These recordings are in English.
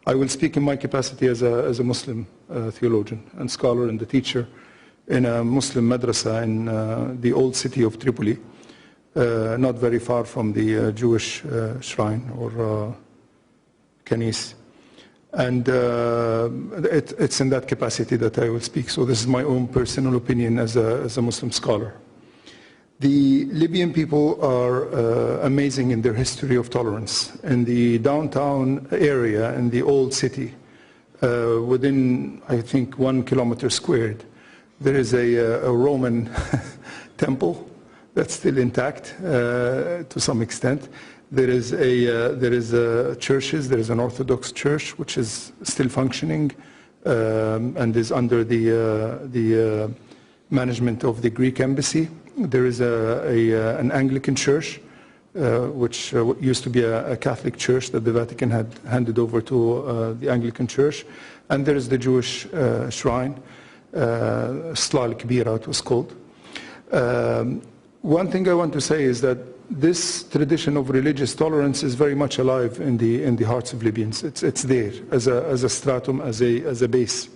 I will speak in my capacity as a Muslim theologian and scholar and a teacher in a Muslim madrasa in the old city of Tripoli, not very far from the Jewish shrine or kanis. And it's in that capacity that I will speak. So this is my own personal opinion as a Muslim scholar. The Libyan people are amazing in their history of tolerance. In the downtown area, in the old city, within, I think, 1 kilometer squared, there is a Roman temple that's still intact to some extent. There is churches. There is an Orthodox church which is still functioning and is under the management of the Greek embassy. There is an Anglican church which used to be a Catholic church that the Vatican had handed over to the Anglican church, and there is the Jewish shrine, Slal Kbira it was called. One thing I want to say is that this tradition of religious tolerance is very much alive in the hearts of Libyans. It's there as a stratum, as a base.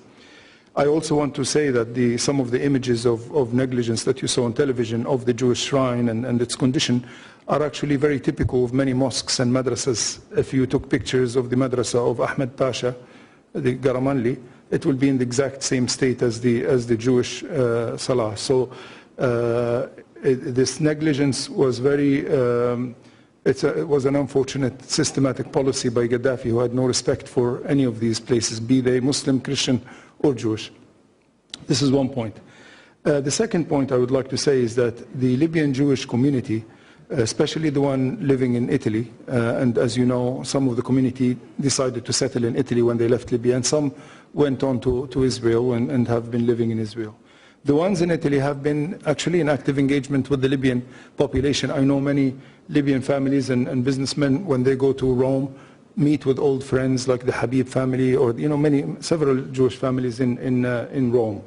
I also want to say that some of the images of negligence that you saw on television of the Jewish shrine and its condition are actually very typical of many mosques and madrasas. If you took pictures of the madrasa of Ahmed Pasha, the Garamanli, it will be in the exact same state as the Jewish Salah. So this negligence was it was an unfortunate systematic policy by Gaddafi, who had no respect for any of these places, be they Muslim, Christian, or Jewish. This is one point. The second point I would like to say is that the Libyan Jewish community, especially the one living in Italy, and as you know, some of the community decided to settle in Italy when they left Libya, and some went on to Israel and have been living in Israel. The ones in Italy have been actually in active engagement with the Libyan population. I know many Libyan families and businessmen, when they go to Rome, meet with old friends like the Habib family, or several Jewish families in Rome.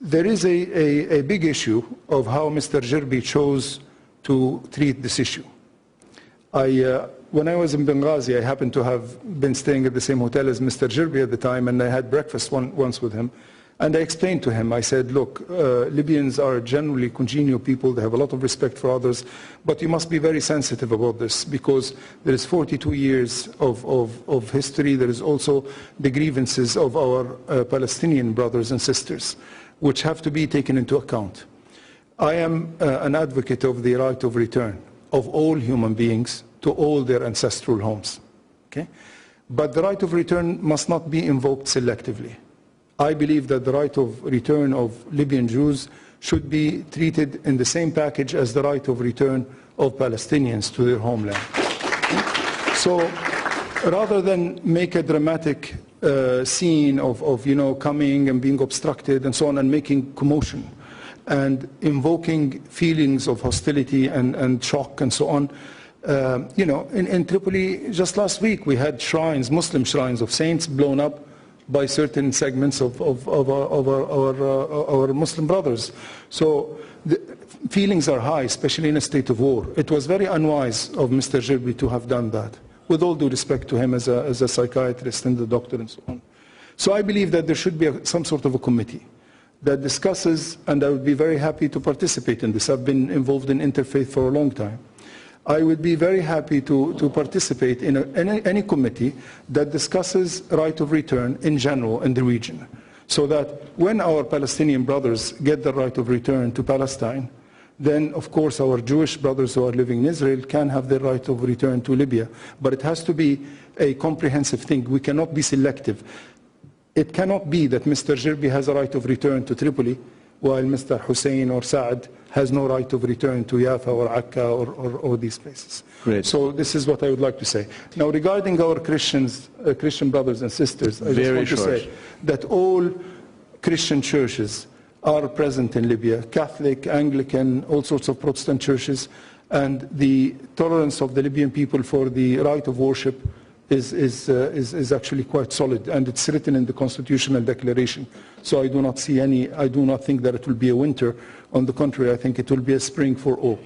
There is a big issue of how Mr. Jirbi chose to treat this issue. When I was in Benghazi, I happened to have been staying at the same hotel as Mr. Jirbi at the time, and I had breakfast once with him. And I explained to him, I said, look, Libyans are generally congenial people, they have a lot of respect for others, but you must be very sensitive about this, because there is 42 years of history. There is also the grievances of our Palestinian brothers and sisters, which have to be taken into account. I am an advocate of the right of return of all human beings to all their ancestral homes. Okay? But the right of return must not be invoked selectively. I believe that the right of return of Libyan Jews should be treated in the same package as the right of return of Palestinians to their homeland. So rather than make a dramatic scene of coming and being obstructed and so on, and making commotion and invoking feelings of hostility and shock and so on, in Tripoli just last week we had shrines, Muslim shrines of saints blown up by certain segments of our Muslim brothers. So the feelings are high, especially in a state of war. It was very unwise of Mr. Jirbi to have done that, with all due respect to him as a psychiatrist and a doctor and so on. So I believe that there should be some sort of a committee that discusses, and I would be very happy to participate in this. I've been involved in interfaith for a long time. I would be very happy to participate in any committee that discusses right of return in general in the region, so that when our Palestinian brothers get the right of return to Palestine, then of course our Jewish brothers who are living in Israel can have the right of return to Libya. But it has to be a comprehensive thing. We cannot be selective. It cannot be that Mr. Jirbi has a right of return to Tripoli, while Mr. Hussein or Saad has no right of return to Jaffa or Akka or these places. Great. So this is what I would like to say. Now regarding our Christian brothers and sisters, I just want to say that all Christian churches are present in Libya, Catholic, Anglican, all sorts of Protestant churches, and the tolerance of the Libyan people for the right of worship is actually quite solid, and it's written in the constitutional declaration. So I do not think that it will be a winter. On the contrary, I think it will be a spring for all.